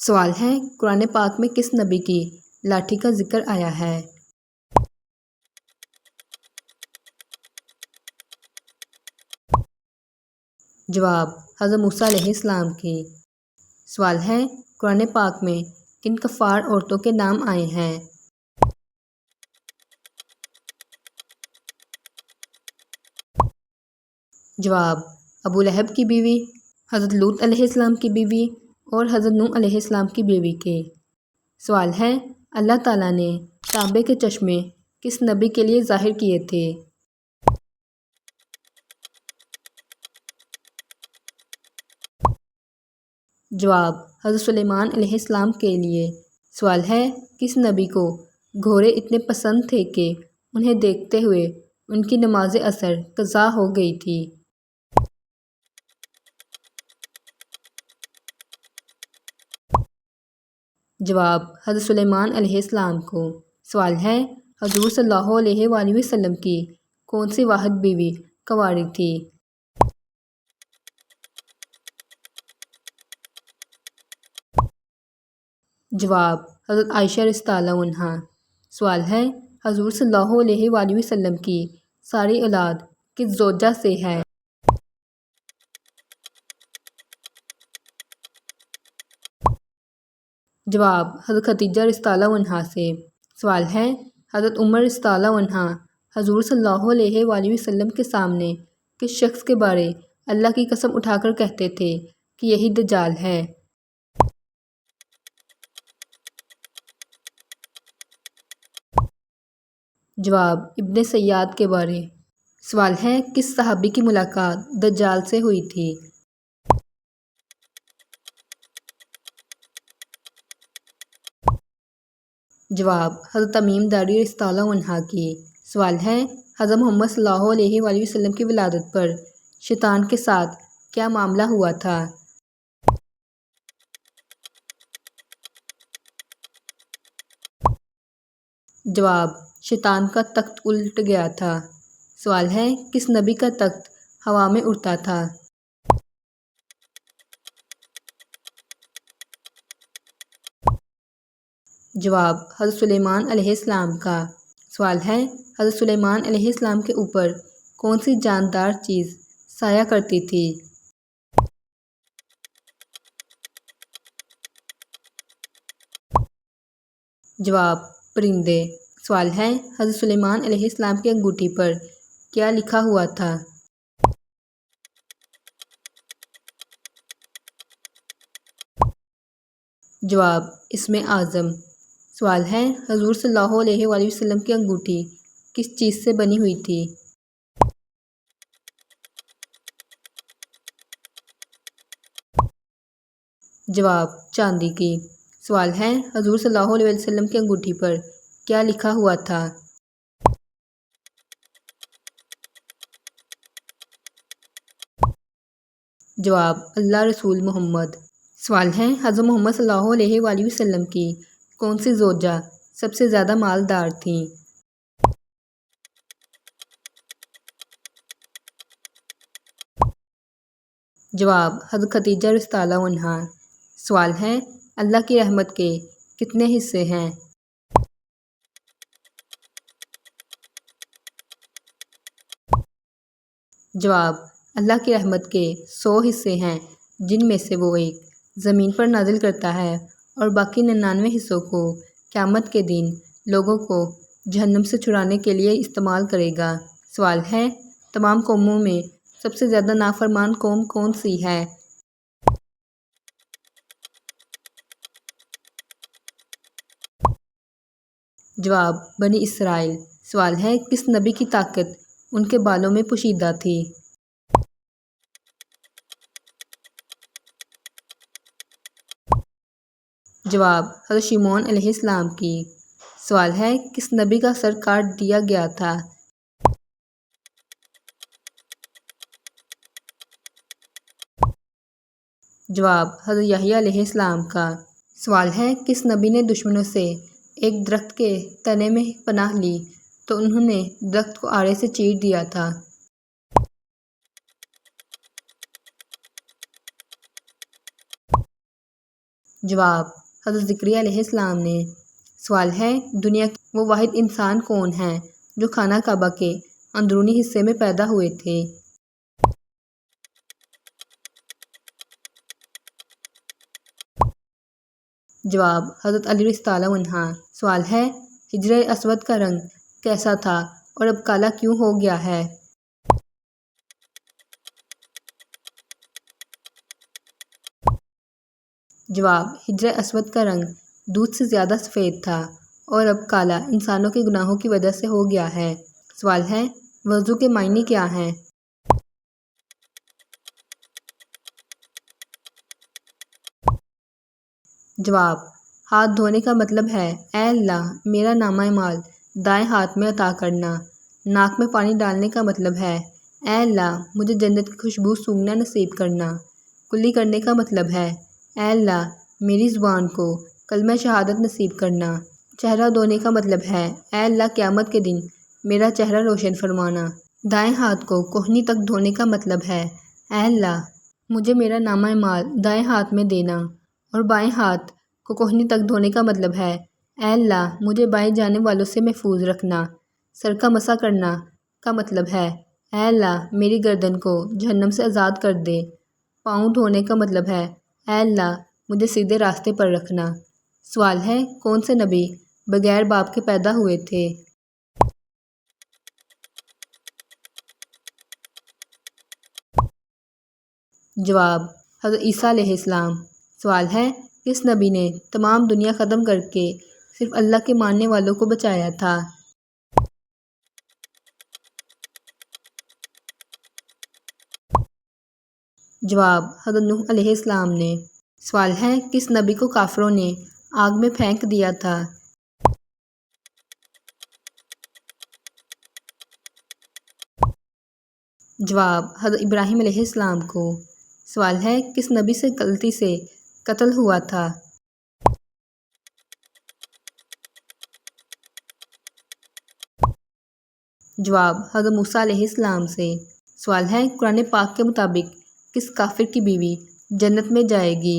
سوال ہے قرآن پاک میں کس نبی کی لاٹھی کا ذکر آیا ہے؟ جواب حضرت موسیٰ علیہ السلام کی۔ سوال ہے قرآن پاک میں کن کفار عورتوں کے نام آئے ہیں؟ جواب ابو لہب کی بیوی، حضرت لوط علیہ السلام کی بیوی اور حضرت نوح علیہ السلام کی بیوی کے۔ سوال ہے اللہ تعالیٰ نے تانبے کے چشمے کس نبی کے لیے ظاہر کیے تھے؟ جواب حضرت سلیمان علیہ السلام کے لیے۔ سوال ہے کس نبی کو گھوڑے اتنے پسند تھے کہ انہیں دیکھتے ہوئے ان کی نماز عصر قضا ہو گئی تھی؟ جواب حضرت سلیمان علیہ السلام کو۔ سوال ہے حضور صلی اللہ علیہ وآلہ وسلم کی کون سی واحد بیوی کنواری تھی؟ جواب حضرت عائشہ رضی اللہ عنہا۔ سوال ہے حضور صلی اللہ علیہ وآلہ وسلم کی ساری اولاد کس زوجہ سے ہے؟ جواب حضرت خدیجہ رضی اللہ عنہا سے۔ سوال ہے حضرت عمر رضی اللہ عنہ حضور صلی اللہ علیہ وآلہ وسلم کے سامنے کس شخص کے بارے اللہ کی قسم اٹھا کر کہتے تھے کہ یہی دجال ہے؟ جواب ابن سیاد کے بارے۔ سوال ہے کس صحابی کی ملاقات دجال سے ہوئی تھی؟ جواب حضرت تمیم داری رضی اللہ عنہ کی۔ سوال ہے حضرت محمد صلی اللہ علیہ وآلہ وسلم کی ولادت پر شیطان کے ساتھ کیا معاملہ ہوا تھا؟ جواب شیطان کا تخت الٹ گیا تھا۔ سوال ہے کس نبی کا تخت ہوا میں اڑتا تھا؟ جواب حضرت سلیمان علیہ السلام کا۔ سوال ہے حضرت سلیمان علیہ السلام کے اوپر کون سی جاندار چیز سایہ کرتی تھی؟ جواب پرندے۔ سوال ہے حضرت سلیمان علیہ السلام کی انگوٹھی پر کیا لکھا ہوا تھا؟ جواب اسم اعظم۔ سوال ہے حضور صلی اللہ علیہ وآلہ وسلم کی انگوٹھی کس چیز سے بنی ہوئی تھی؟ جواب چاندی کی۔ سوال ہے حضور صلی اللہ علیہ وسلم کی انگوٹھی پر کیا لکھا ہوا تھا؟ جواب اللہ رسول محمد۔ سوال ہے حضرت محمد صلی اللہ علیہ وآلہ وسلم کی کون سی زوجہ سب سے زیادہ مالدار تھیں؟ جواب حضرت خدیجہ رضی اللہ عنہا۔ سوال ہے اللہ کی رحمت کے کتنے حصے ہیں؟ جواب اللہ کی رحمت کے 100 حصے ہیں، جن میں سے وہ ایک زمین پر نازل کرتا ہے اور باقی 99 حصوں کو قیامت کے دن لوگوں کو جہنم سے چھڑانے کے لیے استعمال کرے گا۔ سوال ہے تمام قوموں میں سب سے زیادہ نافرمان قوم کون سی ہے؟ جواب بنی اسرائیل۔ سوال ہے کس نبی کی طاقت ان کے بالوں میں پوشیدہ تھی؟ جواب حضرت شمعون علیہ السلام کی۔ سوال ہے کس نبی کا سر کاٹ دیا گیا تھا؟ جواب حضرت یحییٰ علیہ السلام کا۔ سوال ہے کس نبی نے دشمنوں سے ایک درخت کے تنے میں پناہ لی تو انہوں نے درخت کو آڑے سے چیر دیا تھا؟ جواب: حضرت زکریا علیہ السلام نے۔ سوال ہے، دنیا کے وہ واحد انسان کون ہیں جو خانہ کعبہ کے اندرونی حصے میں پیدا ہوئے تھے؟ جواب: حضرت علی رضی اللہ عنہ۔ سوال ہے، حجر اسود کا رنگ کیسا تھا اور اب کالا کیوں ہو گیا ہے؟ جواب: حجر اسود کا رنگ دودھ سے زیادہ سفید تھا اور اب کالا انسانوں کے گناہوں کی وجہ سے ہو گیا ہے۔ سوال ہے، وضو کے معنی کیا ہیں؟ جواب: ہاتھ دھونے کا مطلب ہے، اے اللہ میرا نامہ اعمال دائیں ہاتھ میں عطا کرنا۔ ناک میں پانی ڈالنے کا مطلب ہے، اے اللہ مجھے جنت کی خوشبو سونگھنا نصیب کرنا۔ کلی کرنے کا مطلب ہے، اے اللہ میری زبان کو کلمہ شہادت نصیب کرنا۔ چہرہ دھونے کا مطلب ہے، اے اللہ قیامت کے دن میرا چہرہ روشن فرمانا۔ دائیں ہاتھ کو کوہنی تک دھونے کا مطلب ہے، اے اللہ مجھے میرا نامہ اعمال دائیں ہاتھ میں دینا۔ اور بائیں ہاتھ کو کوہنی تک دھونے کا مطلب ہے، اے اللہ مجھے بائیں جانب والوں سے محفوظ رکھنا۔ سر کا مسح کرنا کا مطلب ہے، اے اللہ میری گردن کو جہنم سے آزاد کر دے۔ پاؤں دھونے کا مطلب ہے، اے اللہ مجھے سیدھے راستے پر رکھنا۔ سوال ہے، کون سے نبی بغیر باپ کے پیدا ہوئے تھے؟ جواب: حضرت عیسیٰ علیہ السلام۔ سوال ہے، کس نبی نے تمام دنیا ختم کر کے صرف اللہ کے ماننے والوں کو بچایا تھا؟ جواب: حضرت نوح علیہ السلام نے۔ سوال ہے، کس نبی کو کافروں نے آگ میں پھینک دیا تھا؟ جواب: حضرت ابراہیم علیہ السلام کو۔ سوال ہے، کس نبی سے غلطی سے قتل ہوا تھا؟ جواب: حضرت موسیٰ علیہ السلام سے۔ سوال ہے، قرآن پاک کے مطابق کس کافر کی بیوی جنت میں جائے گی؟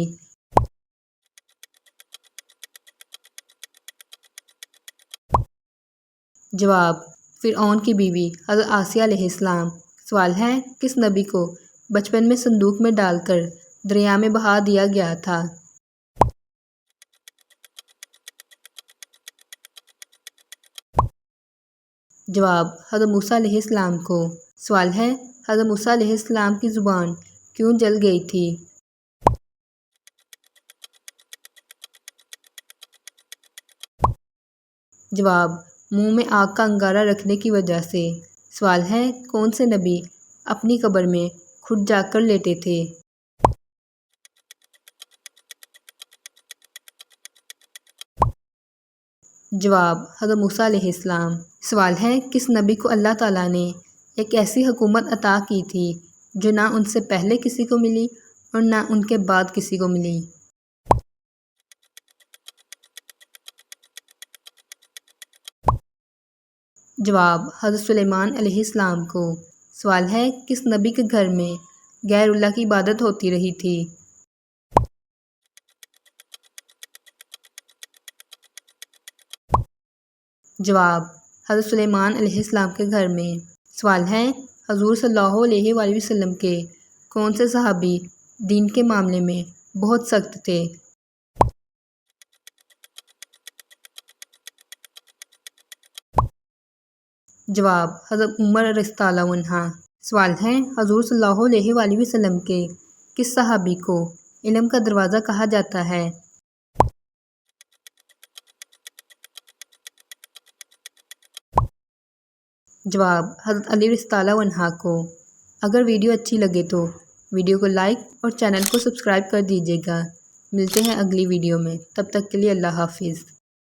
جواب: فرعون کی بیوی حضرت آسیہ علیہ السلام۔ سوال ہے، کس نبی کو بچپن میں صندوق میں ڈال کر دریا میں بہا دیا گیا تھا؟ جواب: حضرت موسیٰ علیہ السلام کو۔ سوال ہے، حضرت موسیٰ علیہ السلام کی زبان کیوں جل گئی تھی؟ جواب: منہ میں آگ کا انگارہ رکھنے کی وجہ سے۔ سوال ہے، کون سے نبی اپنی قبر میں خود جا کر لیٹے تھے؟ جواب: حضرت موسیٰ علیہ السلام۔ سوال ہے، کس نبی کو اللہ تعالیٰ نے ایک ایسی حکومت عطا کی تھی جو نہ ان سے پہلے کسی کو ملی اور نہ ان کے بعد کسی کو ملی؟ جواب: حضرت سلیمان علیہ السلام کو۔ سوال ہے، کس نبی کے گھر میں غیر اللہ کی عبادت ہوتی رہی تھی؟ جواب: حضرت سلیمان علیہ السلام کے گھر میں۔ سوال ہے، حضور صلی اللہ علیہ وآلہ وسلم کے کون سے صحابی دین کے معاملے میں بہت سخت تھے؟ جواب: حضرت عمر رضی اللہ عنہ۔ سوال ہے، حضور صلی اللہ علیہ وآلہ وسلم کے کس صحابی کو علم کا دروازہ کہا جاتا ہے؟ جواب: حضرت علی رضی اللہ عنہ کو۔ اگر ویڈیو اچھی لگے تو ویڈیو کو لائک اور چینل کو سبسکرائب کر دیجیے گا۔ ملتے ہیں اگلی ویڈیو میں، تب تک کے لیے اللہ حافظ۔